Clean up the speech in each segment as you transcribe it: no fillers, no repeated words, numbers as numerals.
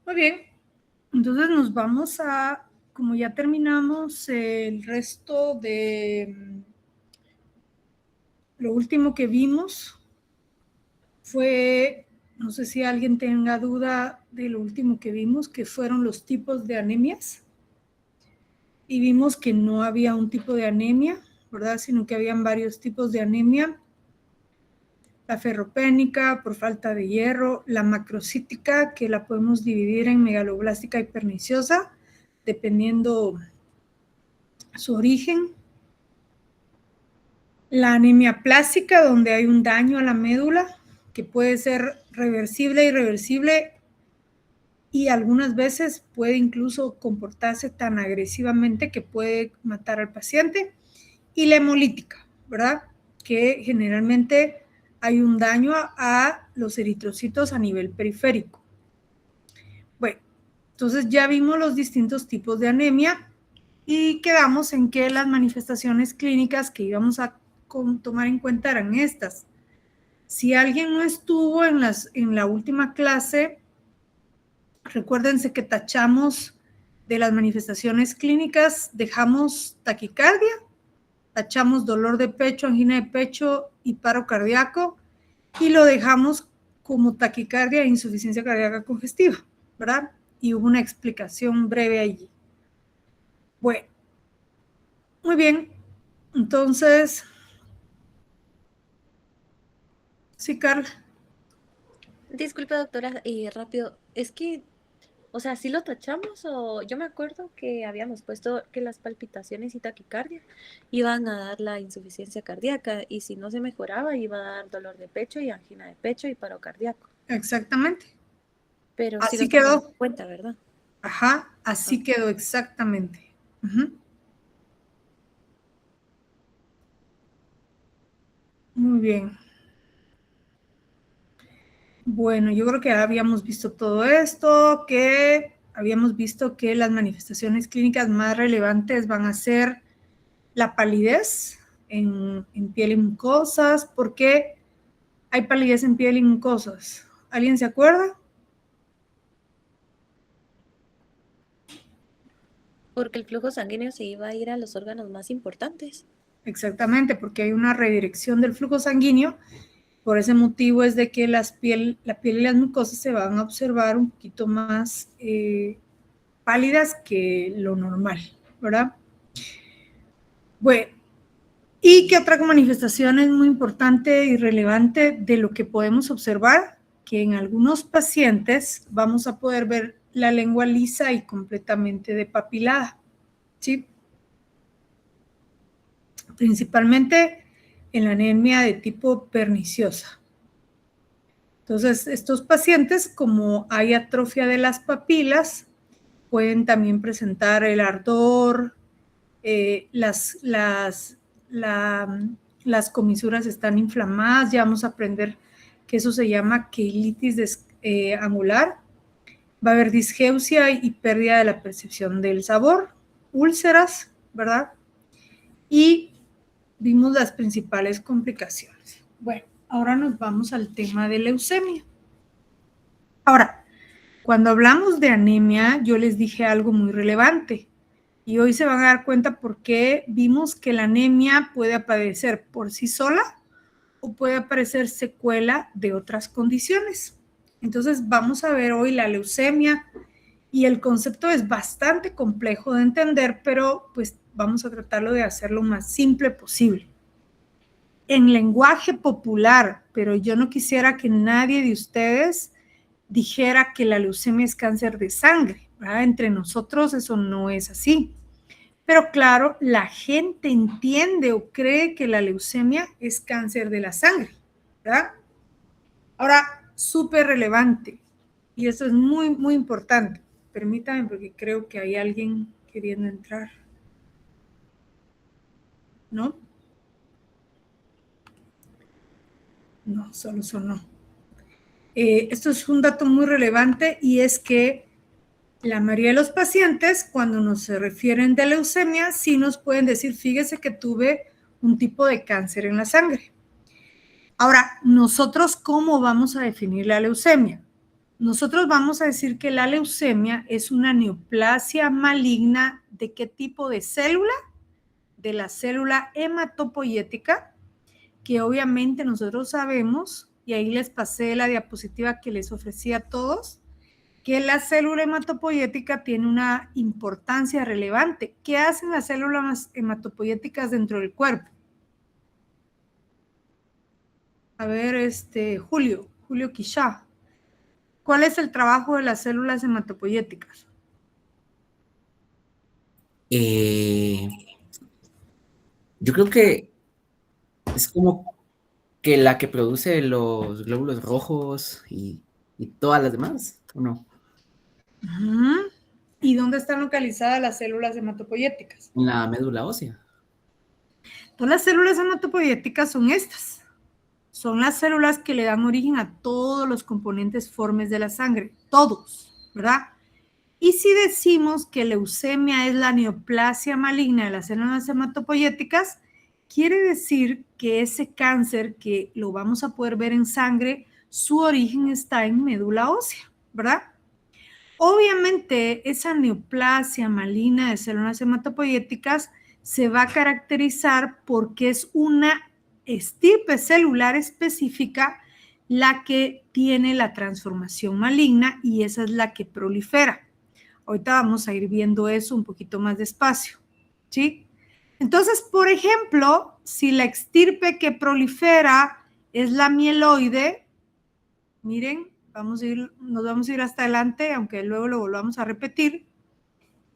Muy bien, entonces nos vamos a, como ya terminamos el resto de lo último que vimos fue, no sé si alguien tenga duda de lo último que vimos, que fueron los tipos de anemias. Y vimos que no había un tipo de anemia, ¿verdad? Sino que habían varios tipos de anemia. La ferropénica por falta de hierro, la macrocítica, que la podemos dividir en megaloblástica y perniciosa, dependiendo su origen. La anemia plástica, donde hay un daño a la médula, que puede ser reversible, irreversible, y algunas veces puede incluso comportarse tan agresivamente que puede matar al paciente. Y la hemolítica, ¿verdad? Que generalmente hay un daño a los eritrocitos a nivel periférico. Bueno, entonces ya vimos los distintos tipos de anemia y quedamos en que las manifestaciones clínicas que íbamos a tomar en cuenta eran estas. Si alguien no estuvo en la última clase, recuérdense que tachamos de las manifestaciones clínicas, dejamos taquicardia, tachamos dolor de pecho, angina de pecho y paro cardíaco y lo dejamos como taquicardia e insuficiencia cardíaca congestiva, ¿verdad? Y hubo una explicación breve allí. Bueno, muy bien, entonces, sí, Carla. Disculpe, doctora, y rápido, es que, o sea, ¿sí lo tachamos o yo me acuerdo que habíamos puesto que las palpitaciones y taquicardia iban a dar la insuficiencia cardíaca y si no se mejoraba iba a dar dolor de pecho y angina de pecho y paro cardíaco? Exactamente. Pero sí Así los tomamos en quedó. cuenta, ¿verdad? Ajá, Ok. así quedó exactamente. Muy bien. Bueno, yo creo que habíamos visto todo esto, que habíamos visto que las manifestaciones clínicas más relevantes van a ser la palidez en piel y mucosas. ¿Por qué hay palidez en piel y mucosas? ¿Alguien se acuerda? Porque el flujo sanguíneo se iba a ir a los órganos más importantes. Exactamente, porque hay una redirección del flujo sanguíneo. Por ese motivo es de que la piel y las mucosas se van a observar un poquito más pálidas que lo normal, ¿verdad? Bueno, ¿y qué otra manifestación es muy importante y relevante de lo que podemos observar? Que en algunos pacientes vamos a poder ver la lengua lisa y completamente depapilada, ¿sí? Principalmente en la anemia de tipo perniciosa. Entonces, estos pacientes, como hay atrofia de las papilas, pueden también presentar el ardor, las comisuras están inflamadas, ya vamos a aprender que eso se llama queilitis angular, va a haber disgeusia y pérdida de la percepción del sabor, úlceras, ¿verdad? Y vimos las principales complicaciones. Bueno, ahora nos vamos al tema de leucemia. Ahora, cuando hablamos de anemia, yo les dije algo muy relevante. Y hoy se van a dar cuenta por qué vimos que la anemia puede aparecer por sí sola o puede aparecer secuela de otras condiciones. Entonces vamos a ver hoy la leucemia y el concepto es bastante complejo de entender, pero pues vamos a tratarlo de hacerlo más simple posible. En lenguaje popular, pero yo no quisiera que nadie de ustedes dijera que la leucemia es cáncer de sangre, ¿verdad? Entre nosotros eso no es así. Pero claro, la gente entiende o cree que la leucemia es cáncer de la sangre, ¿verdad? Ahora, súper relevante, y eso es muy, muy importante. Permítanme porque creo que hay alguien queriendo entrar, ¿no? No, solo sonó. Esto es un dato muy relevante y es que la mayoría de los pacientes, cuando nos se refieren de leucemia, sí nos pueden decir, fíjese que tuve un tipo de cáncer en la sangre. Ahora, nosotros, ¿cómo vamos a definir la leucemia? nosotros vamos a decir que la leucemia es una neoplasia maligna ¿de qué tipo de célula? De la célula hematopoyética, que obviamente nosotros sabemos, y ahí les pasé la diapositiva que les ofrecí a todos, que la célula hematopoyética tiene una importancia relevante. ¿Qué hacen las células hematopoyéticas dentro del cuerpo? A ver, Julio Quishá. ¿Cuál es el trabajo de las células hematopoyéticas? Yo creo que es como que la que produce los glóbulos rojos y todas las demás, ¿o no? ¿Y dónde están localizadas las células hematopoyéticas? En la médula ósea. Entonces, las células hematopoyéticas son estas. Son las células que le dan origen a todos los componentes formes de la sangre, todos, ¿verdad? Y si decimos que leucemia es la neoplasia maligna de las células hematopoyéticas, quiere decir que ese cáncer que lo vamos a poder ver en sangre, su origen está en médula ósea, ¿verdad? Obviamente, esa neoplasia maligna de células hematopoyéticas se va a caracterizar porque es una estirpe celular específica la que tiene la transformación maligna y esa es la que prolifera. Ahorita vamos a ir viendo eso un poquito más despacio, ¿sí? Entonces, por ejemplo, si la estirpe que prolifera es la mieloide, miren, nos vamos a ir hasta adelante, aunque luego lo volvamos a repetir.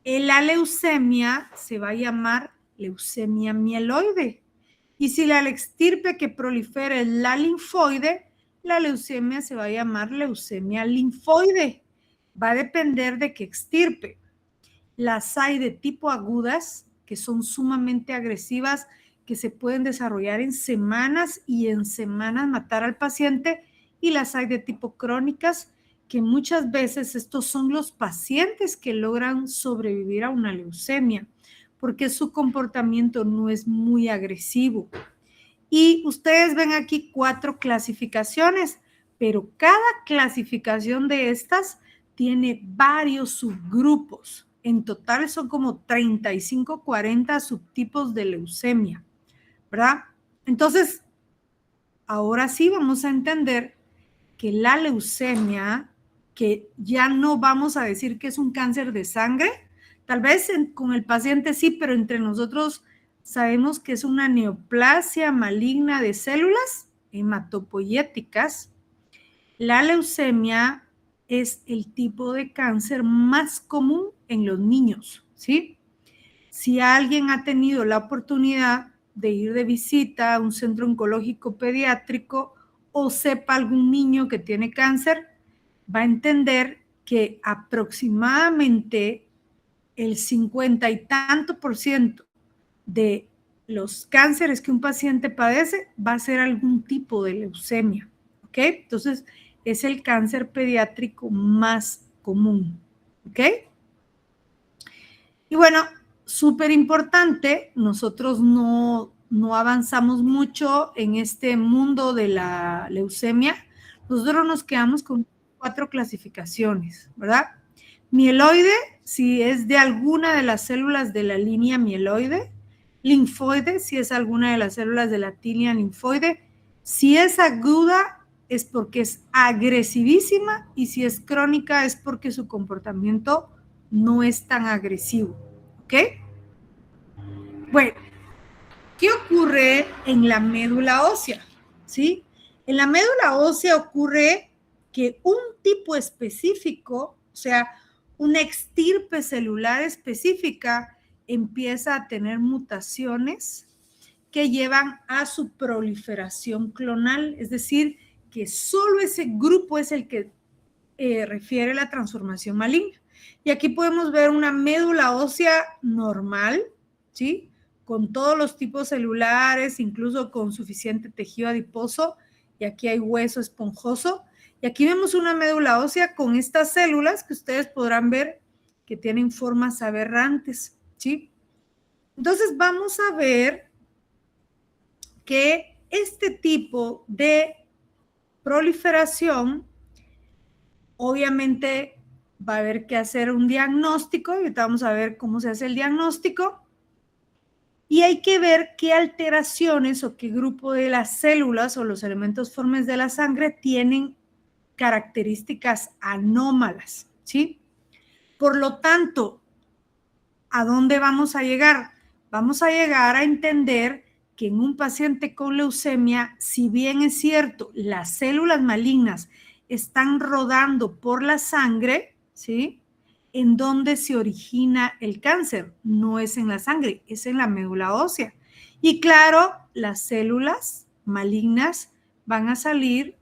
La leucemia se va a llamar leucemia mieloide. Y si la estirpe que prolifera es la linfoide, la leucemia se va a llamar leucemia linfoide. Va a depender de qué estirpe. Las hay de tipo agudas, que son sumamente agresivas, que se pueden desarrollar en semanas y en semanas matar al paciente, y las hay de tipo crónicas, que muchas veces estos son los pacientes que logran sobrevivir a una leucemia, porque su comportamiento no es muy agresivo. Y ustedes ven aquí 4 clasificaciones, pero cada clasificación de estas tiene varios subgrupos. En total son como 35, 40 subtipos de leucemia, ¿verdad? Entonces, ahora sí vamos a entender que la leucemia, que ya no vamos a decir que es un cáncer de sangre, tal vez con el paciente sí, pero entre nosotros sabemos que es una neoplasia maligna de células hematopoyéticas. La leucemia es el tipo de cáncer más común en los niños, ¿sí? Si alguien ha tenido la oportunidad de ir de visita a un centro oncológico pediátrico o sepa algún niño que tiene cáncer, va a entender que aproximadamente el 50 y tanto % de los cánceres que un paciente padece va a ser algún tipo de leucemia, ¿ok? Entonces, es el cáncer pediátrico más común, ¿ok? Y bueno, súper importante, nosotros no avanzamos mucho en este mundo de la leucemia, nosotros nos quedamos con 4 clasificaciones, ¿verdad? Mieloide, si es de alguna de las células de la línea mieloide. Linfoide, si es alguna de las células de la línea linfoide. Si es aguda, es porque es agresivísima, y si es crónica, es porque su comportamiento no es tan agresivo, ¿ok? Bueno, ¿qué ocurre en la médula ósea? ¿Sí? En la médula ósea ocurre que un tipo específico, o sea, una estirpe celular específica, empieza a tener mutaciones que llevan a su proliferación clonal, es decir, que solo ese grupo es el que refiere la transformación maligna. Y aquí podemos ver una médula ósea normal, ¿sí? Con todos los tipos celulares, incluso con suficiente tejido adiposo, y aquí hay hueso esponjoso. Y aquí vemos una médula ósea con estas células que ustedes podrán ver que tienen formas aberrantes, ¿sí? Entonces vamos a ver que este tipo de proliferación obviamente va a haber que hacer un diagnóstico, y ahorita vamos a ver cómo se hace el diagnóstico, y hay que ver qué alteraciones o qué grupo de las células o los elementos formes de la sangre tienen características anómalas, ¿sí? Por lo tanto, ¿a dónde vamos a llegar? Vamos a llegar a entender que en un paciente con leucemia, si bien es cierto, las células malignas están rodando por la sangre, ¿sí? ¿En dónde se origina el cáncer? No es en la sangre, es en la médula ósea. Y claro, las células malignas van a salir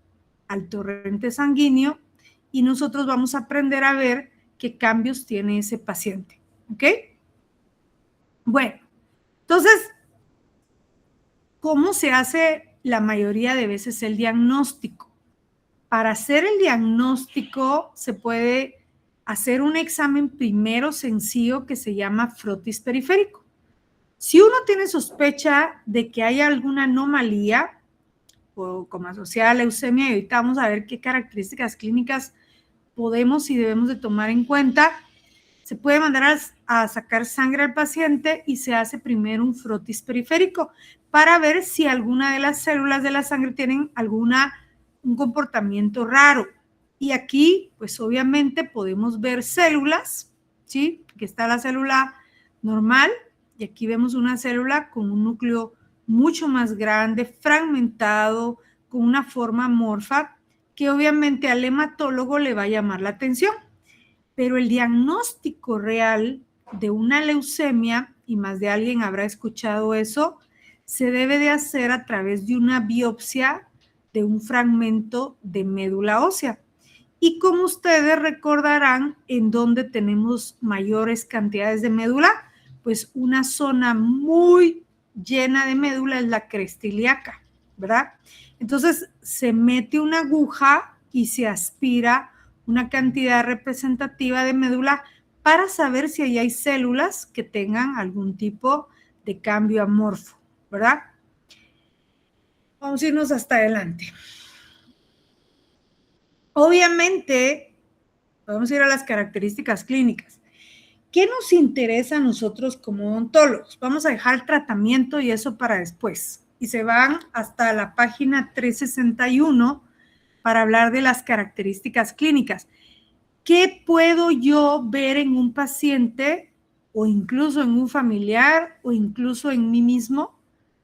al torrente sanguíneo y nosotros vamos a aprender a ver qué cambios tiene ese paciente. ¿Ok? Bueno, entonces, ¿cómo se hace la mayoría de veces el diagnóstico? Para hacer el diagnóstico se puede hacer un examen primero sencillo que se llama frotis periférico. Si uno tiene sospecha de que hay alguna anomalía o como asociada a leucemia, y ahorita vamos a ver qué características clínicas podemos y debemos de tomar en cuenta, se puede mandar a sacar sangre al paciente y se hace primero un frotis periférico para ver si alguna de las células de la sangre tienen un comportamiento raro. Y aquí, pues obviamente podemos ver células, ¿sí? Aquí está la célula normal y aquí vemos una célula con un núcleo mucho más grande, fragmentado, con una forma amorfa, que obviamente al hematólogo le va a llamar la atención. Pero el diagnóstico real de una leucemia, y más de alguien habrá escuchado eso, se debe de hacer a través de una biopsia de un fragmento de médula ósea. Y como ustedes recordarán, en donde tenemos mayores cantidades de médula, pues una zona muy llena de médula es la cresta ilíaca, ¿verdad? Entonces se mete una aguja y se aspira una cantidad representativa de médula para saber si ahí hay células que tengan algún tipo de cambio amorfo, ¿verdad? Vamos a irnos hasta adelante. Obviamente, vamos a ir a las características clínicas. ¿Qué nos interesa a nosotros como odontólogos? Vamos a dejar el tratamiento y eso para después. Y se van hasta la página 361 para hablar de las características clínicas. ¿Qué puedo yo ver en un paciente o incluso en un familiar o incluso en mí mismo,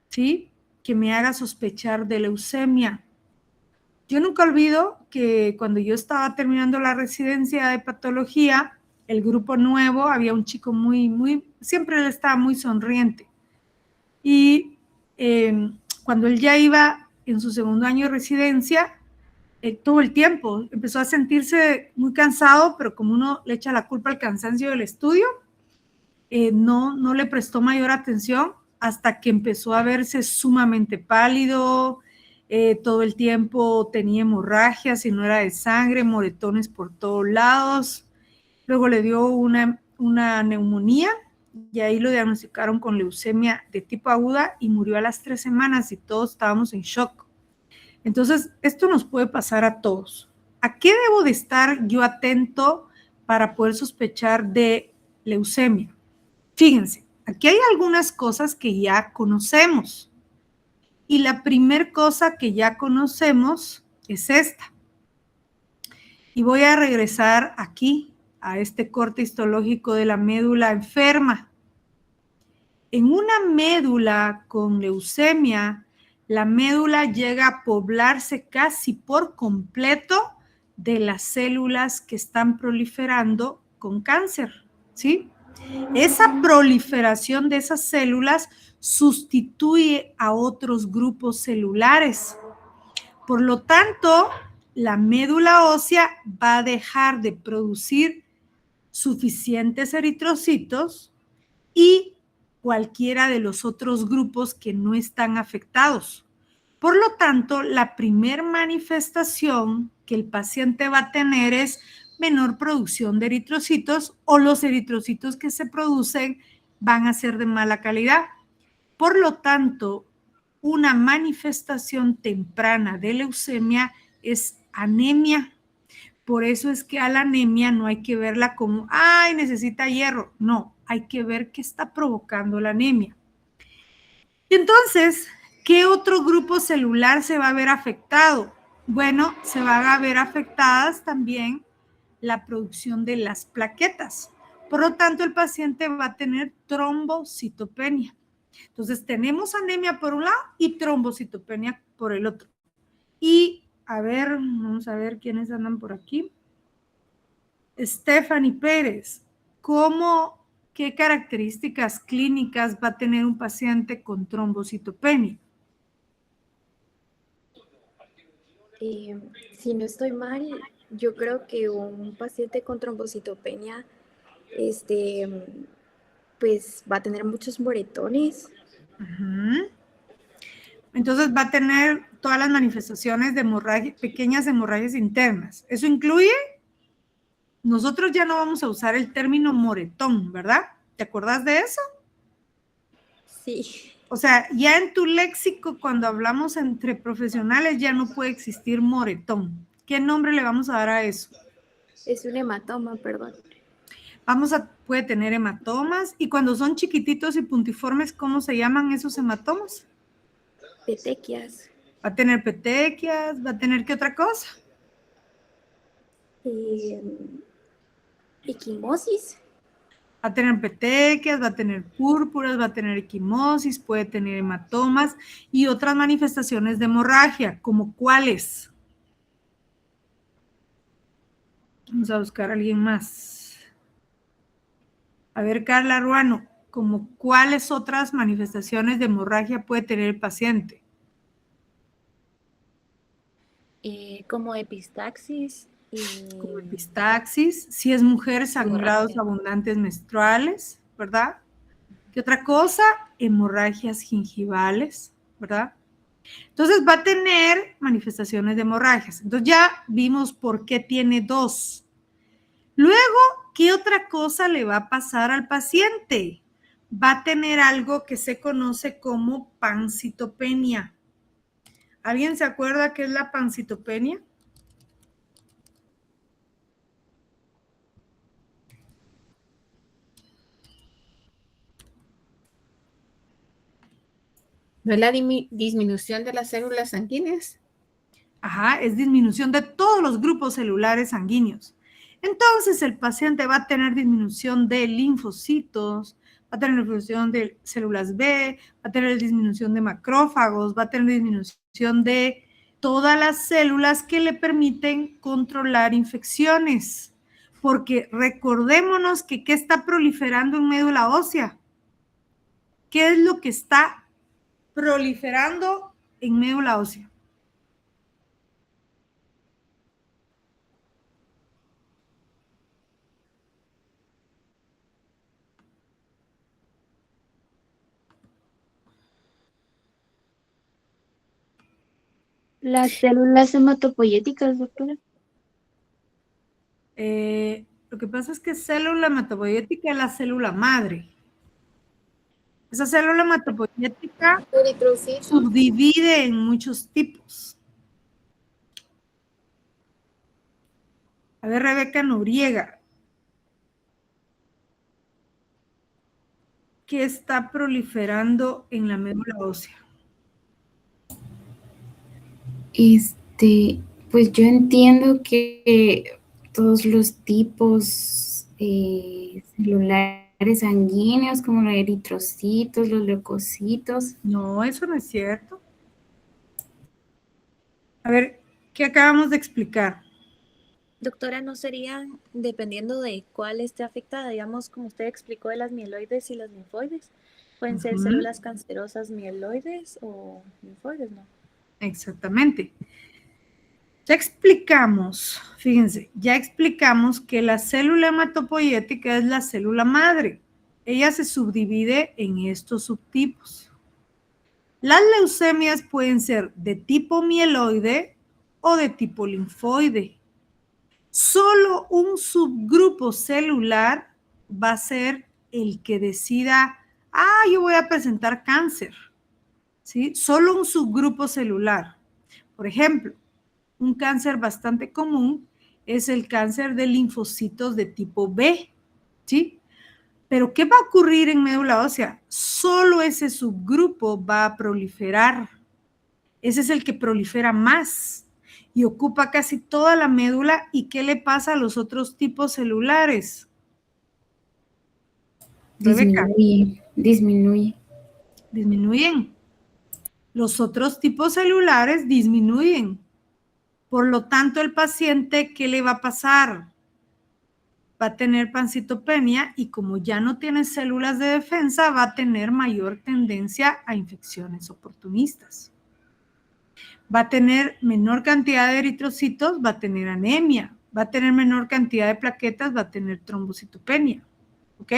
¿sí? Que me haga sospechar de leucemia? Yo nunca olvido que cuando yo estaba terminando la residencia de patología, el grupo nuevo, había un chico siempre él estaba muy sonriente. Y cuando él ya iba en su segundo año de residencia, todo el tiempo empezó a sentirse muy cansado, pero como uno le echa la culpa al cansancio del estudio, no le prestó mayor atención hasta que empezó a verse sumamente pálido, todo el tiempo tenía hemorragias y no era de sangre, moretones por todos lados. Luego le dio una neumonía y ahí lo diagnosticaron con leucemia de tipo aguda y murió a las 3 semanas y todos estábamos en shock. Entonces, esto nos puede pasar a todos. ¿A qué debo de estar yo atento para poder sospechar de leucemia? Fíjense, aquí hay algunas cosas que ya conocemos. Y la primera cosa que ya conocemos es esta. Y voy a regresar aquí a este corte histológico de la médula enferma. En una médula con leucemia, la médula llega a poblarse casi por completo de las células que están proliferando con cáncer, ¿sí? Esa proliferación de esas células sustituye a otros grupos celulares. Por lo tanto, la médula ósea va a dejar de producir suficientes eritrocitos y cualquiera de los otros grupos que no están afectados. Por lo tanto, la primer manifestación que el paciente va a tener es menor producción de eritrocitos o los eritrocitos que se producen van a ser de mala calidad. Por lo tanto, una manifestación temprana de leucemia es anemia. Por eso es que a la anemia no hay que verla como, ay, necesita hierro. No, hay que ver qué está provocando la anemia. Y entonces, ¿qué otro grupo celular se va a ver afectado? Bueno, se van a ver afectadas también la producción de las plaquetas. Por lo tanto, el paciente va a tener trombocitopenia. Entonces, tenemos anemia por un lado y trombocitopenia por el otro. Y, a ver, vamos a ver quiénes andan por aquí. Stephanie Pérez, ¿qué características clínicas va a tener un paciente con trombocitopenia? Si no estoy mal, yo creo que un paciente con trombocitopenia, pues va a tener muchos moretones. Entonces va a tener todas las manifestaciones de pequeñas hemorragias internas. Eso incluye, nosotros ya no vamos a usar el término moretón, ¿verdad? ¿Te acuerdas de eso? Sí. O sea, ya en tu léxico, cuando hablamos entre profesionales, ya no puede existir moretón. ¿Qué nombre le vamos a dar a eso? Es un hematoma, perdón. Puede tener hematomas. Y cuando son chiquititos y puntiformes, ¿cómo se llaman esos hematomas? Petequias. Va a tener petequias, va a tener ¿qué otra cosa? Equimosis. Va a tener petequias, va a tener púrpuras, va a tener equimosis, puede tener hematomas y otras manifestaciones de hemorragia, ¿como cuáles? Vamos a buscar a alguien más. A ver, Carla Ruano, ¿como cuáles otras manifestaciones de hemorragia puede tener el paciente? Como epistaxis. Como epistaxis, si es mujer, sangrados hemorragia. abundantes menstruales, ¿verdad? ¿Qué otra cosa? Hemorragias gingivales, ¿verdad? Entonces va a tener manifestaciones de hemorragias. Entonces ya vimos por qué tiene dos. Luego, ¿qué otra cosa le va a pasar al paciente? Va a tener algo que se conoce como pancitopenia. ¿Alguien se acuerda qué es la pancitopenia? ¿No es la disminución de las células sanguíneas? Ajá, es disminución de todos los grupos celulares sanguíneos. Entonces, el paciente va a tener disminución de linfocitos, va a tener disminución de células B, va a tener disminución de macrófagos, va a tener disminución de todas las células que le permiten controlar infecciones. Porque recordémonos que ¿qué está proliferando en médula ósea? ¿Qué es lo que está proliferando en médula ósea? Las células hematopoyéticas, doctora. Lo que pasa es que célula hematopoyética es la célula madre. Esa célula hematopoyética subdivide en muchos tipos. A ver, Rebeca Noriega. ¿Qué está proliferando en la médula ósea? Pues yo entiendo que todos los tipos celulares sanguíneos, como los eritrocitos, los leucocitos. No, eso no es cierto. A ver, ¿qué acabamos de explicar? Doctora, ¿no sería dependiendo de cuál esté afectada? Digamos, como usted explicó de las mieloides y las linfoides. ¿Pueden ser células cancerosas mieloides o linfoides, no? Exactamente. Ya explicamos, fíjense, ya explicamos que la célula hematopoyética es la célula madre. Ella se subdivide en estos subtipos. Las leucemias pueden ser de tipo mieloide o de tipo linfoide. Solo un subgrupo celular va a ser el que decida, yo voy a presentar cáncer. ¿Sí? Solo un subgrupo celular. Por ejemplo, un cáncer bastante común es el cáncer de linfocitos de tipo B, ¿sí? Pero ¿qué va a ocurrir en médula ósea? Solo ese subgrupo va a proliferar. Ese es el que prolifera más y ocupa casi toda la médula. ¿Y qué le pasa a los otros tipos celulares? Rebeca, Disminuye. disminuyen. Los otros tipos celulares disminuyen. Por lo tanto, el paciente, ¿qué le va a pasar? Va a tener pancitopenia y como ya no tiene células de defensa, va a tener mayor tendencia a infecciones oportunistas. Va a tener menor cantidad de eritrocitos, va a tener anemia, va a tener menor cantidad de plaquetas, va a tener trombocitopenia. ¿Ok?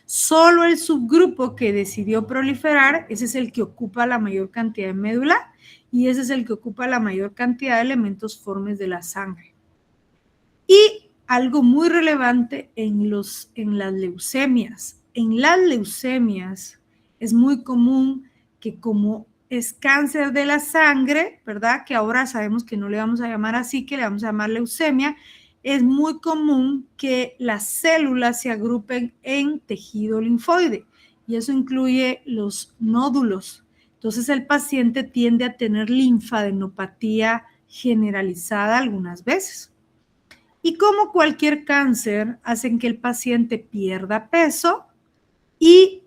Solo el subgrupo que decidió proliferar, ese es el que ocupa la mayor cantidad de médula y ese es el que ocupa la mayor cantidad de elementos formes de la sangre. Y algo muy relevante en las leucemias. En las leucemias es muy común que como es cáncer de la sangre, ¿verdad? Que ahora sabemos que no le vamos a llamar así, que le vamos a llamar leucemia. Es muy común que las células se agrupen en tejido linfoide y eso incluye los nódulos. Entonces el paciente tiende a tener linfadenopatía generalizada algunas veces. Y como cualquier cáncer, hacen que el paciente pierda peso y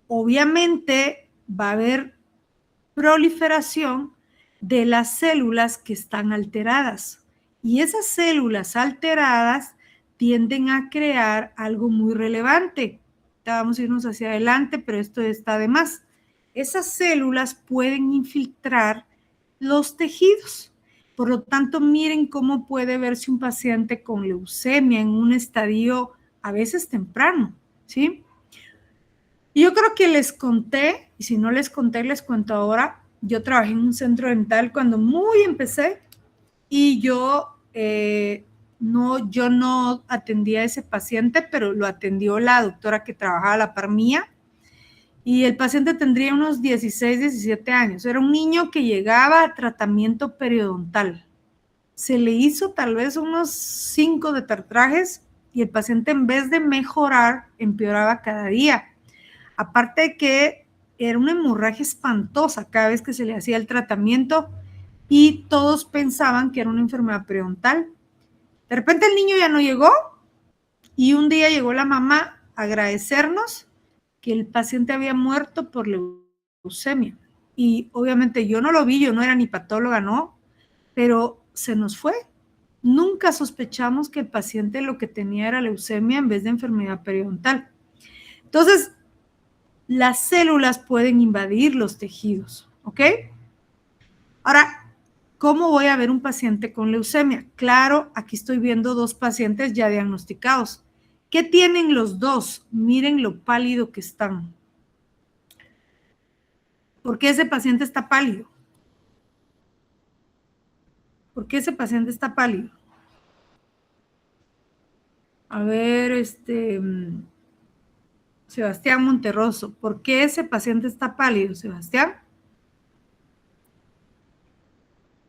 obviamente va a haber proliferación de las células que están alteradas. Y esas células alteradas tienden a crear algo muy relevante. Vamos a irnos hacia adelante, pero esto está de más. Esas células pueden infiltrar los tejidos. Por lo tanto, miren cómo puede verse un paciente con leucemia en un estadio a veces temprano, ¿sí? Y yo creo que les conté, y si no les conté, les cuento ahora. Yo trabajé en un centro dental cuando muy empecé y yo no atendía a ese paciente, pero lo atendió la doctora que trabajaba a la par mía. Y el paciente tendría unos 16, 17 años. Era un niño que llegaba a tratamiento periodontal. Se le hizo tal vez unos 5 de tartrajes y el paciente en vez de mejorar, empeoraba cada día. Aparte de que era una hemorragia espantosa cada vez que se le hacía el tratamiento y todos pensaban que era una enfermedad periodontal. De repente el niño ya no llegó y un día llegó la mamá a agradecernos que el paciente había muerto por leucemia. Y obviamente yo no lo vi, yo no era ni patóloga, no, pero se nos fue. Nunca sospechamos que el paciente lo que tenía era leucemia en vez de enfermedad periodontal. Entonces, las células pueden invadir los tejidos, ¿ok? Ahora, ¿cómo voy a ver un paciente con leucemia? Claro, aquí estoy viendo 2 pacientes ya diagnosticados. ¿Qué tienen los dos? Miren lo pálido que están. ¿Por qué ese paciente está pálido? ¿Por qué ese paciente está pálido? A ver, Sebastián Monterroso, ¿por qué ese paciente está pálido, Sebastián?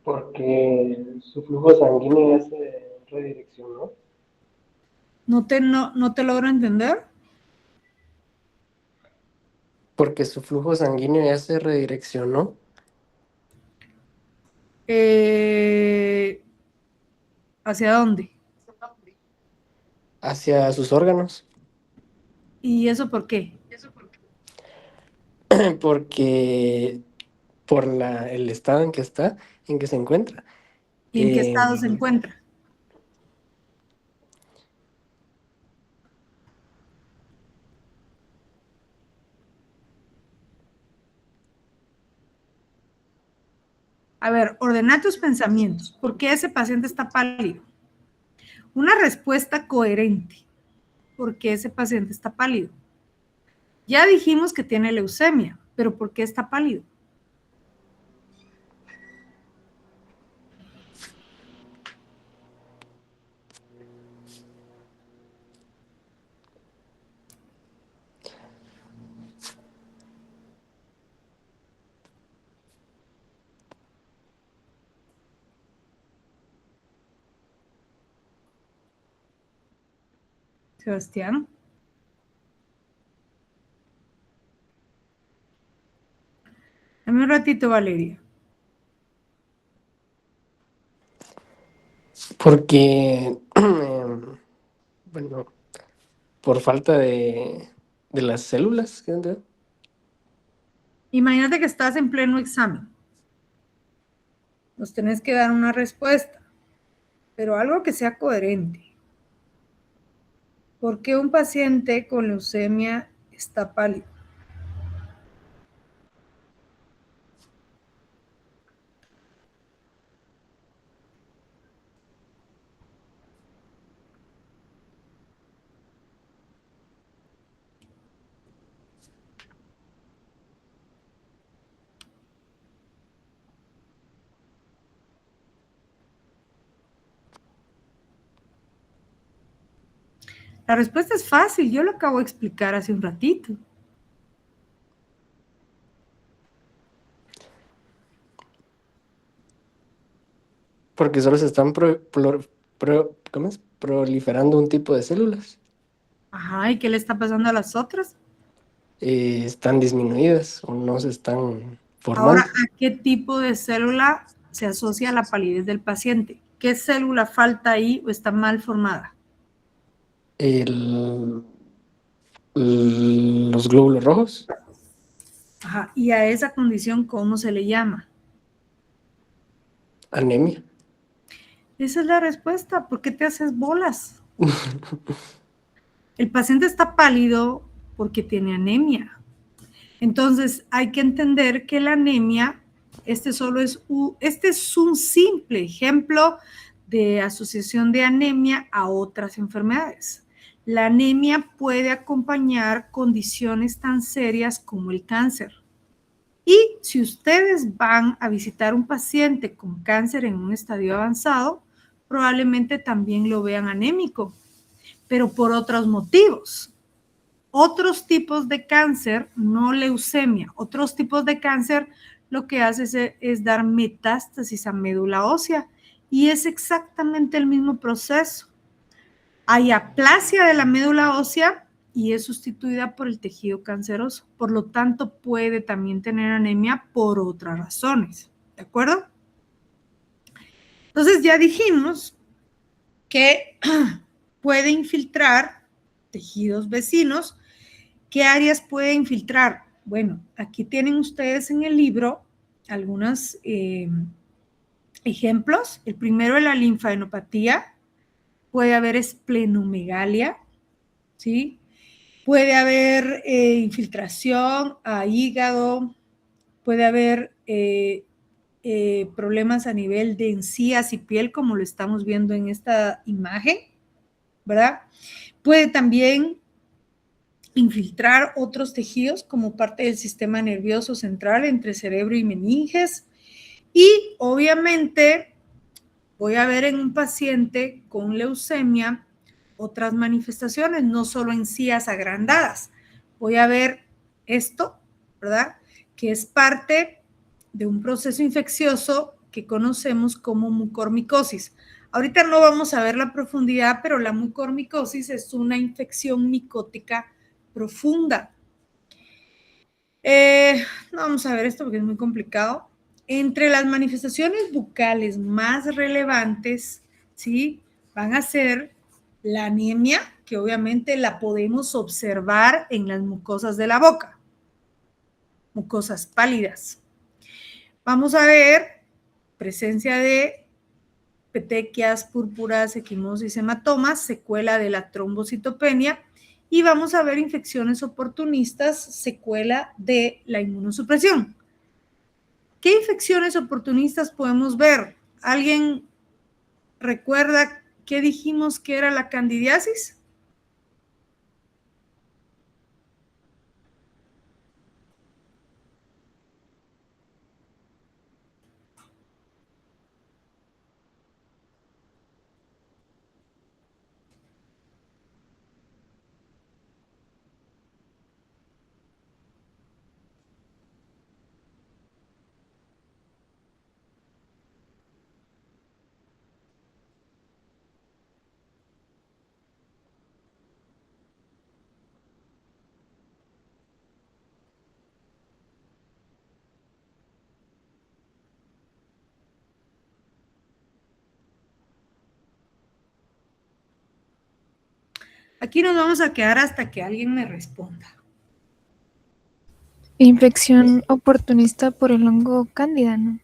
Porque su flujo sanguíneo ya se redireccionó. No te logro entender. Porque su flujo sanguíneo ya se redireccionó. ¿Hacia dónde? Hacia sus órganos. ¿Y eso por qué? Porque por el estado en que se encuentra. ¿Y en qué estado se encuentra? A ver, ordena tus pensamientos. ¿Por qué ese paciente está pálido? Una respuesta coherente. ¿Por qué ese paciente está pálido? Ya dijimos que tiene leucemia, pero ¿por qué está pálido? Sebastián. Dame un ratito, Valeria. Porque, bueno, por falta de las células. ¿Qué entiendo? Imagínate que estás en pleno examen. Nos tenés que dar una respuesta, pero algo que sea coherente. ¿Por qué un paciente con leucemia está pálido? La respuesta es fácil, yo lo acabo de explicar hace un ratito. Porque solo se están ¿cómo es? Proliferando un tipo de células. Ajá, ¿y qué le está pasando a las otras? Están disminuidas o no se están Ahora, formando. ¿a qué tipo de célula se asocia la palidez del paciente? ¿Qué célula falta ahí o está mal formada? El- los glóbulos rojos, Ajá, ¿y a esa condición cómo se le llama? anemia. Esa es la respuesta. ¿Por qué te haces bolas? El paciente está pálido porque tiene anemia. Entonces, hay que entender que la anemia, este es un simple ejemplo de asociación de anemia a otras enfermedades. La anemia puede acompañar condiciones tan serias como el cáncer. Y si ustedes van a visitar un paciente con cáncer en un estadio avanzado, probablemente también lo vean anémico, pero por otros motivos. Otros tipos de cáncer, no leucemia, otros tipos de cáncer lo que hace es dar metástasis a médula ósea y es exactamente el mismo proceso. Hay aplasia de la médula ósea y es sustituida por el tejido canceroso. Por lo tanto, puede también tener anemia por otras razones. ¿De acuerdo? Entonces ya dijimos que puede infiltrar tejidos vecinos. ¿Qué áreas puede infiltrar? Bueno, aquí tienen ustedes en el libro algunos ejemplos. El primero es la linfadenopatía. Puede haber esplenomegalia, ¿sí? Puede haber infiltración a hígado, puede haber problemas a nivel de encías y piel, como lo estamos viendo en esta imagen, ¿verdad? Puede también infiltrar otros tejidos como parte del sistema nervioso central entre cerebro y meninges. Y obviamente voy a ver en un paciente con leucemia otras manifestaciones, no solo encías agrandadas. Voy a ver esto, ¿verdad? Que es parte de un proceso infeccioso que conocemos como mucormicosis. Ahorita no vamos a ver la profundidad, pero la mucormicosis es una infección micótica profunda. No vamos a ver esto porque es muy complicado. Entre las manifestaciones bucales más relevantes, ¿sí? Van a ser la anemia, que obviamente la podemos observar en las mucosas de la boca, mucosas pálidas. Vamos a ver presencia de petequias, púrpuras, equimosis, hematomas, secuela de la trombocitopenia y vamos a ver infecciones oportunistas, secuela de la inmunosupresión. ¿Qué infecciones oportunistas podemos ver? ¿Alguien recuerda qué dijimos que era la candidiasis? Aquí nos vamos a quedar hasta que alguien me responda. Infección oportunista por el hongo cándida, ¿no?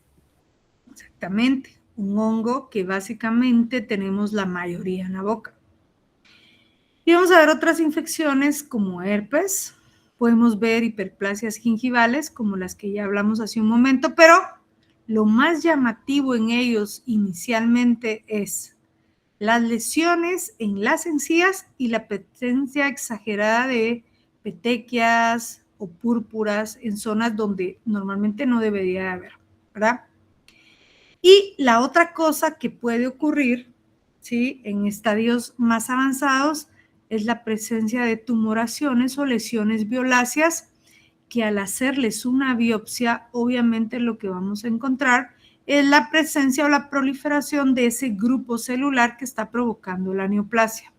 Exactamente, un hongo que básicamente tenemos la mayoría en la boca. Y vamos a ver otras infecciones como herpes, podemos ver hiperplasias gingivales como las que ya hablamos hace un momento, pero lo más llamativo en ellos inicialmente es las lesiones en las encías y la presencia exagerada de petequias o púrpuras en zonas donde normalmente no debería haber, ¿verdad? Y la otra cosa que puede ocurrir, ¿sí?, en estadios más avanzados es la presencia de tumoraciones o lesiones violáceas que al hacerles una biopsia, obviamente lo que vamos a encontrar es la presencia o la proliferación de ese grupo celular que está provocando la neoplasia.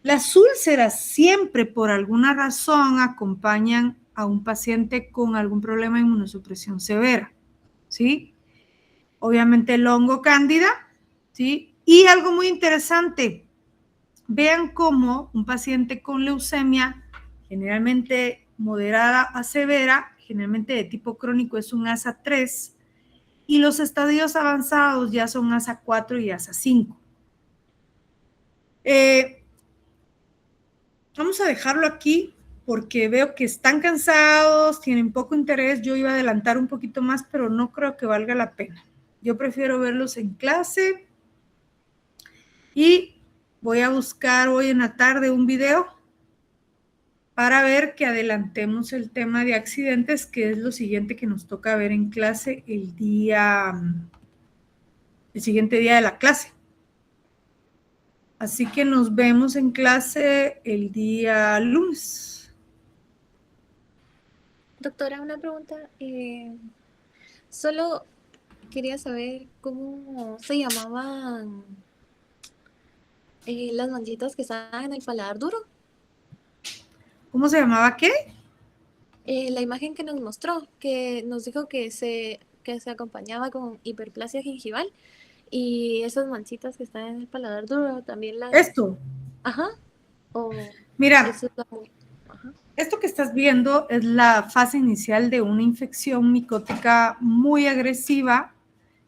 Las úlceras siempre por alguna razón acompañan a un paciente con algún problema de inmunosupresión severa, ¿sí? Obviamente el hongo cándida, ¿sí? Y algo muy interesante, vean cómo un paciente con leucemia, generalmente moderada a severa, generalmente de tipo crónico es un ASA 3, y los estadios avanzados ya son ASA 4 y ASA 5. Vamos a dejarlo aquí porque veo que están cansados, tienen poco interés. Yo iba a adelantar un poquito más, pero no creo que valga la pena. Yo prefiero verlos en clase y voy a buscar hoy en la tarde un video para ver que adelantemos el tema de accidentes, que es lo siguiente que nos toca ver en clase el siguiente día de la clase. Así que nos vemos en clase el día lunes. Doctora, una pregunta. Solo quería saber cómo se llamaban las manchitas que estaban en el paladar duro. ¿Cómo se llamaba qué? La imagen que nos mostró, que nos dijo que se acompañaba con hiperplasia gingival y esas manchitas que están en el paladar duro también las... Esto. Ajá. O Mira, eso es ajá. Esto que estás viendo es la fase inicial de una infección micótica muy agresiva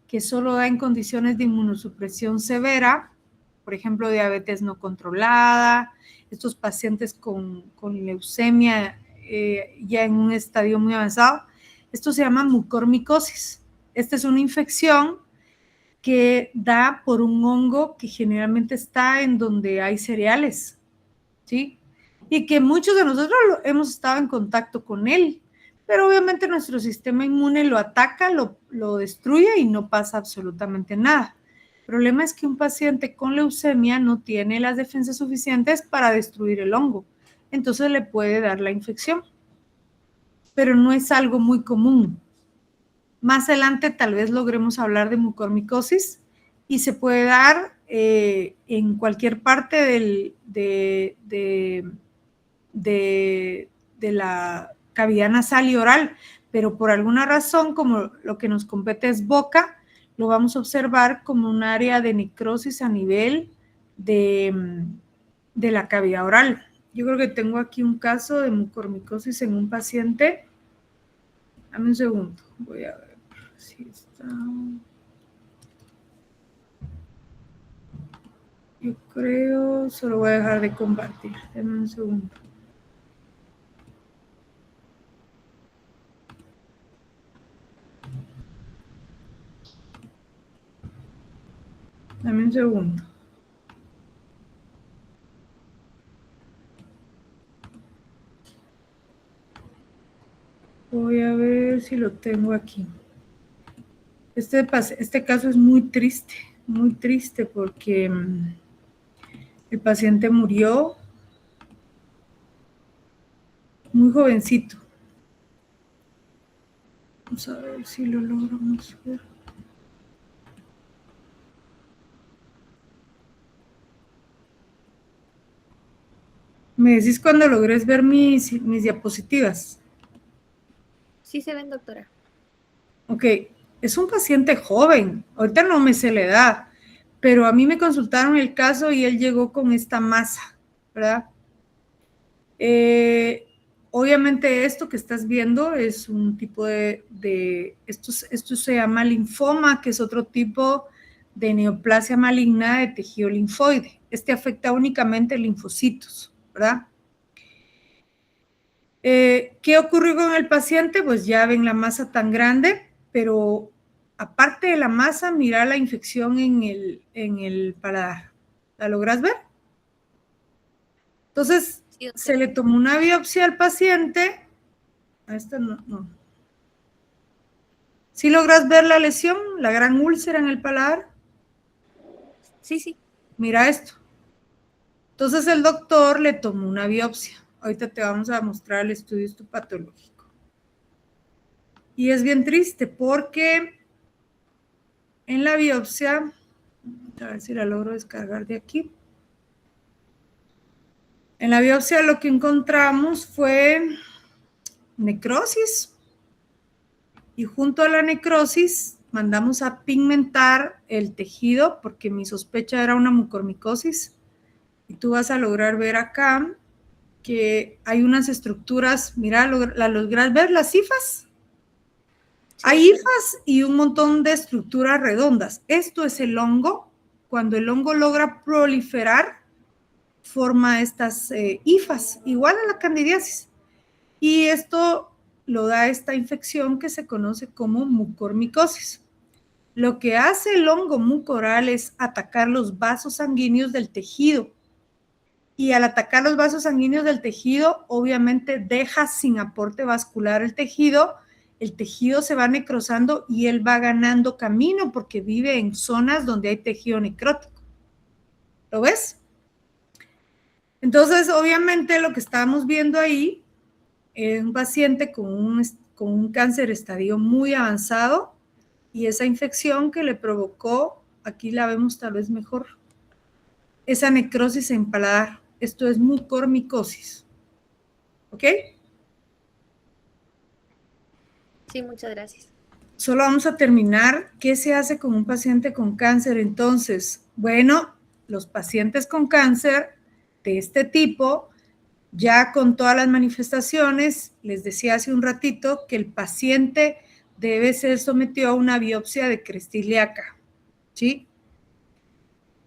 que solo da en condiciones de inmunosupresión severa, por ejemplo, diabetes no controlada, estos pacientes con leucemia ya en un estadio muy avanzado. Esto se llama mucormicosis. Esta es una infección que da por un hongo que generalmente está en donde hay cereales, ¿sí? Y que muchos de nosotros hemos estado en contacto con él, pero obviamente nuestro sistema inmune lo ataca, lo destruye y no pasa absolutamente nada. El problema es que un paciente con leucemia no tiene las defensas suficientes para destruir el hongo, entonces le puede dar la infección, pero no es algo muy común. Más adelante tal vez logremos hablar de mucormicosis y se puede dar en cualquier parte de la cavidad nasal y oral, pero por alguna razón, como lo que nos compete es boca, lo vamos a observar como un área de necrosis a nivel de la cavidad oral. Yo creo que tengo aquí un caso de mucormicosis en un paciente. Dame un segundo, voy a ver si está... Yo creo, solo voy a dejar de compartir. Dame un segundo. Dame un segundo. Voy a ver si lo tengo aquí. Este caso es muy triste porque el paciente murió muy jovencito. Vamos a ver si lo logramos ver. ¿Me decís cuando logres ver mis diapositivas? Sí se ven, doctora. Ok, es un paciente joven, ahorita no me sé la edad, pero a mí me consultaron el caso y él llegó con esta masa, ¿verdad? Obviamente esto que estás viendo es un tipo esto se llama linfoma, que es otro tipo de neoplasia maligna de tejido linfoide. Este afecta únicamente linfocitos, ¿verdad? ¿Qué ocurrió con el paciente? Pues ya ven la masa tan grande, pero aparte de la masa, mira la infección en el paladar. ¿La logras ver? Entonces, Sí, doctora. se le tomó una biopsia al paciente. A esta no. ¿Sí logras ver la lesión, la gran úlcera en el paladar? Sí, sí. Mira esto. Entonces el doctor le tomó una biopsia. Ahorita te vamos a mostrar el estudio histopatológico. Y es bien triste porque en la biopsia, a ver si la logro descargar de aquí. En la biopsia lo que encontramos fue necrosis. Y junto a la necrosis mandamos a pigmentar el tejido porque mi sospecha era una mucormicosis. Y tú vas a lograr ver acá que hay unas estructuras, mira, ¿logras ver las hifas? Sí, Hay doctora. hifas y un montón de estructuras redondas. Esto es el hongo. Cuando el hongo logra proliferar, forma estas hifas, igual a la candidiasis. Y esto lo da esta infección que se conoce como mucormicosis. Lo que hace el hongo mucoral es atacar los vasos sanguíneos del tejido. Y al atacar los vasos sanguíneos del tejido, obviamente deja sin aporte vascular el tejido se va necrosando y él va ganando camino porque vive en zonas donde hay tejido necrótico. ¿Lo ves? Entonces, obviamente lo que estamos viendo ahí es un paciente con un cáncer estadio muy avanzado y esa infección que le provocó, aquí la vemos tal vez mejor, esa necrosis en paladar. Esto es mucormicosis. ¿Ok? Sí, muchas gracias. Solo vamos a terminar. ¿Qué se hace con un paciente con cáncer? Entonces, bueno, los pacientes con cáncer de este tipo, ya con todas las manifestaciones, les decía hace un ratito que el paciente debe ser sometido a una biopsia de cresta ilíaca, ¿sí?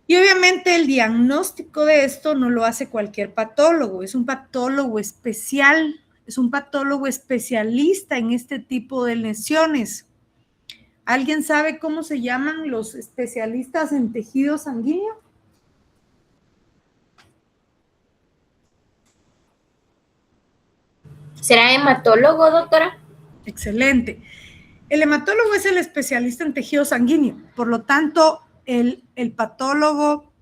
Y obviamente el diagnóstico de esto no lo hace cualquier patólogo, es un patólogo especial, es un patólogo especialista en este tipo de lesiones. ¿Alguien sabe cómo se llaman los especialistas en tejido sanguíneo? ¿Será hematólogo, doctora? Excelente. El hematólogo es el especialista en tejido sanguíneo, por lo tanto, el patólogo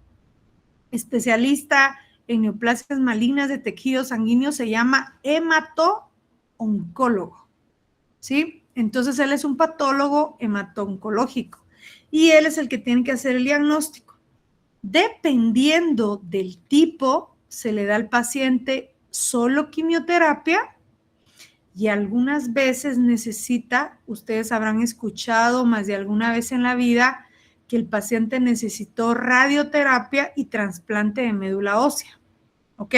especialista en neoplasias malignas de tejido sanguíneo se llama hemato-oncólogo, ¿sí? Entonces, él es un patólogo hemato-oncológico y él es el que tiene que hacer el diagnóstico. Dependiendo del tipo, se le da al paciente solo quimioterapia y algunas veces necesita, ustedes habrán escuchado más de alguna vez en la vida, que el paciente necesitó radioterapia y trasplante de médula ósea, ¿ok?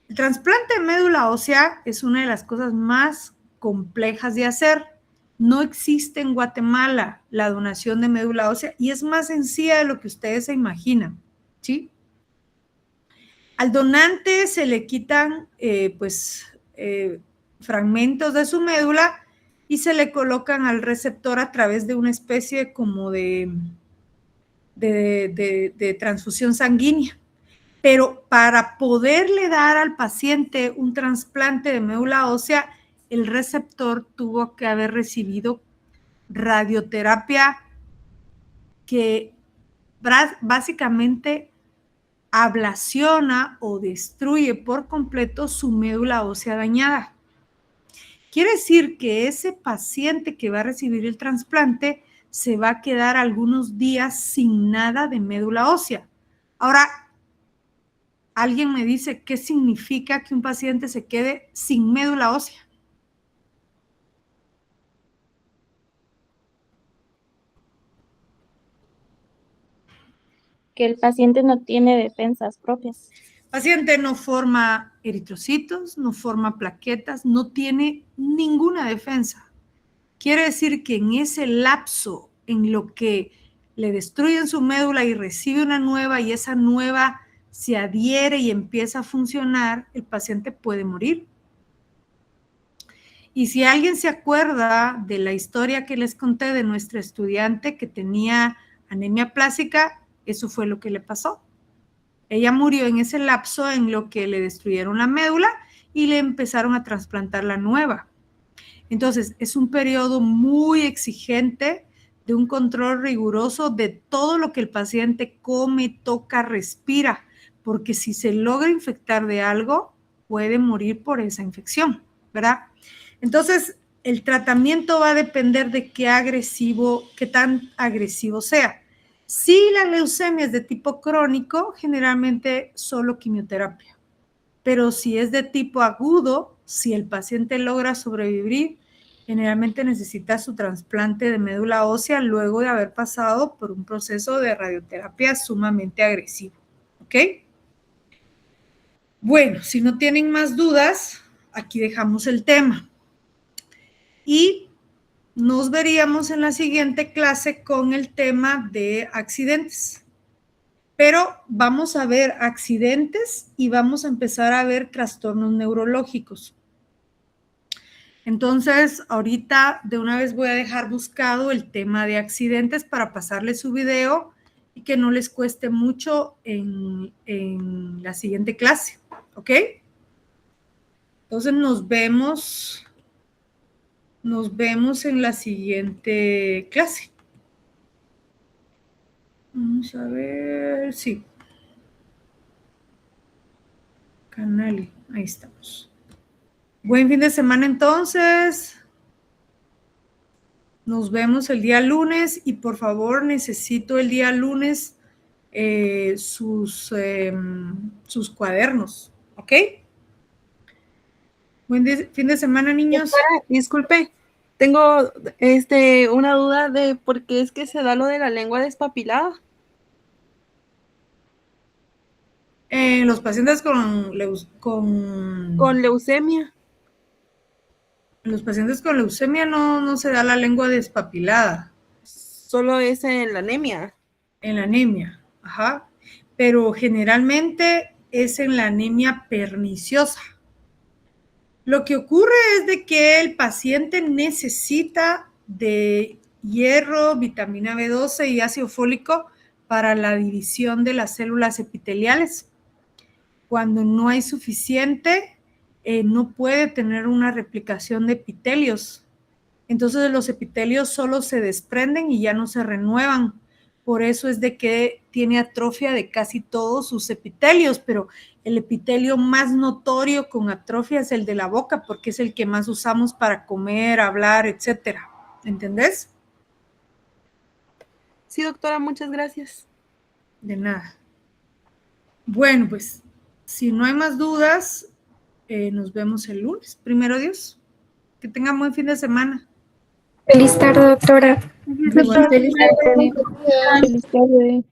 El trasplante de médula ósea es una de las cosas más complejas de hacer. No existe en Guatemala la donación de médula ósea y es más sencilla de lo que ustedes se imaginan, ¿sí? Al donante se le quitan, fragmentos de su médula y se le colocan al receptor a través de una especie como de transfusión sanguínea. Pero para poderle dar al paciente un trasplante de médula ósea, el receptor tuvo que haber recibido radioterapia que básicamente ablaciona o destruye por completo su médula ósea dañada. Quiere decir que ese paciente que va a recibir el trasplante se va a quedar algunos días sin nada de médula ósea. Ahora, alguien me dice, ¿qué significa que un paciente se quede sin médula ósea? Que el paciente no tiene defensas propias. Paciente no forma eritrocitos, no forma plaquetas, no tiene ninguna defensa. Quiere decir que en ese lapso en lo que le destruyen su médula y recibe una nueva y esa nueva se adhiere y empieza a funcionar, el paciente puede morir. Y si alguien se acuerda de la historia que les conté de nuestra estudiante que tenía anemia plástica, eso fue lo que le pasó. Ella murió en ese lapso en lo que le destruyeron la médula y le empezaron a trasplantar la nueva. Entonces, es un periodo muy exigente de un control riguroso de todo lo que el paciente come, toca, respira, porque si se logra infectar de algo, puede morir por esa infección, ¿verdad? Entonces, el tratamiento va a depender de qué tan agresivo sea. Si la leucemia es de tipo crónico, generalmente solo quimioterapia. Pero si es de tipo agudo, si el paciente logra sobrevivir, generalmente necesita su trasplante de médula ósea luego de haber pasado por un proceso de radioterapia sumamente agresivo. ¿Ok? Bueno, si no tienen más dudas, aquí dejamos el tema. Y nos veríamos en la siguiente clase con el tema de accidentes. Pero vamos a ver accidentes y vamos a empezar a ver trastornos neurológicos. Entonces, ahorita de una vez voy a dejar buscado el tema de accidentes para pasarles su video y que no les cueste mucho en la siguiente clase, ¿ok? Entonces, nos vemos en la siguiente clase. Vamos a ver, sí. Canali, ahí estamos. Buen fin de semana entonces. Nos vemos el día lunes y por favor necesito el día lunes sus cuadernos, ¿ok? Buen fin de semana, niños. Disculpe, tengo una duda de por qué es que se da lo de la lengua despapilada. Los pacientes con leucemia. En los pacientes con leucemia no se da la lengua despapilada. Solo es en la anemia. En la anemia, ajá. Pero generalmente es en la anemia perniciosa. Lo que ocurre es de que el paciente necesita de hierro, vitamina B12 y ácido fólico para la división de las células epiteliales. Cuando no hay suficiente, no puede tener una replicación de epitelios. Entonces los epitelios solo se desprenden y ya no se renuevan. Por eso es de que tiene atrofia de casi todos sus epitelios, pero el epitelio más notorio con atrofia es el de la boca, porque es el que más usamos para comer, hablar, etcétera. ¿Entendés? Sí, doctora, muchas gracias. De nada. Bueno, pues, si no hay más dudas, nos vemos el lunes. Primero Dios. Que tengan buen fin de semana. Feliz tarde, doctora. Feliz tarde. Feliz tarde.